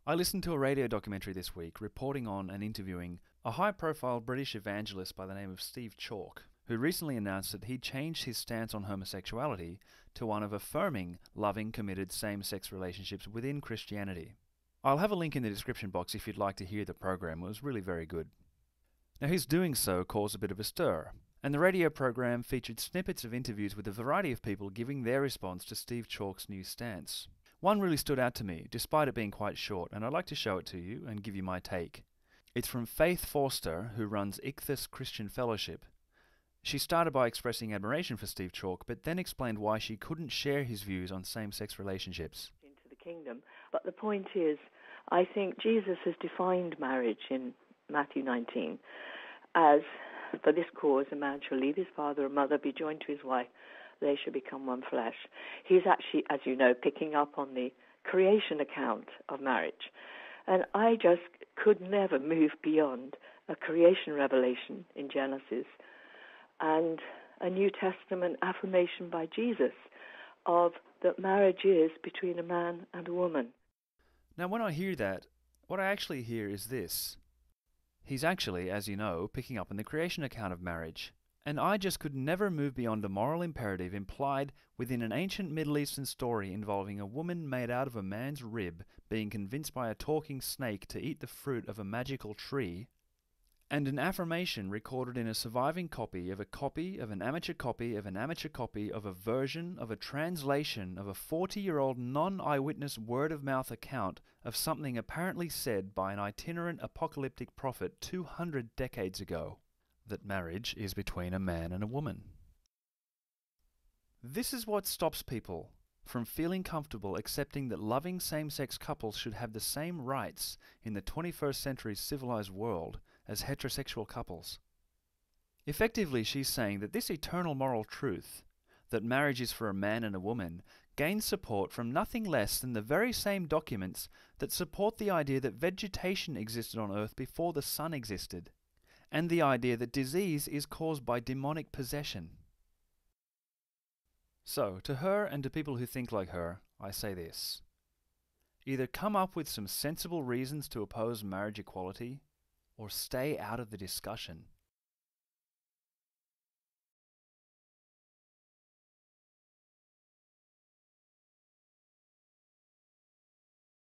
I listened to a radio documentary this week reporting on and interviewing a high-profile British evangelist by the name of Steve Chalke, who recently announced that he'd changed his stance on homosexuality to one of affirming loving, committed same-sex relationships within Christianity. I'll have a link in the description box if you'd like to hear the program. It was really very good. Now, his doing so caused a bit of a stir, and the radio program featured snippets of interviews with a variety of people giving their response to Steve Chalke's new stance. One really stood out to me, despite it being quite short, and I'd like to show it to you and give you my take. It's from Faith Forster, who runs Ichthus Christian Fellowship. She started by expressing admiration for Steve Chalke, but then explained why she couldn't share his views on same-sex relationships. Into the kingdom. But the point is, I think Jesus has defined marriage in Matthew 19 as, for this cause, a man shall leave his father and mother, be joined to his wife, they shall become one flesh. He's actually, as you know, picking up on the creation account of marriage. And I just could never move beyond a creation revelation in Genesis and a New Testament affirmation by Jesus of that marriage is between a man and a woman. Now, when I hear that, what I actually hear is this. He's actually, as you know, picking up on the creation account of marriage. And I just could never move beyond a moral imperative implied within an ancient Middle Eastern story involving a woman made out of a man's rib being convinced by a talking snake to eat the fruit of a magical tree, and an affirmation recorded in a surviving copy of an amateur copy of an amateur copy of a version of a translation of a 40-year-old non-eyewitness word-of-mouth account of something apparently said by an itinerant apocalyptic prophet 200 decades ago. That marriage is between a man and a woman. This is what stops people from feeling comfortable accepting that loving same-sex couples should have the same rights in the 21st century civilized world as heterosexual couples. Effectively, she's saying that this eternal moral truth, that marriage is for a man and a woman, gains support from nothing less than the very same documents that support the idea that vegetation existed on Earth before the sun existed, and the idea that disease is caused by demonic possession. So, to her and to people who think like her, I say this. Either come up with some sensible reasons to oppose marriage equality, or stay out of the discussion.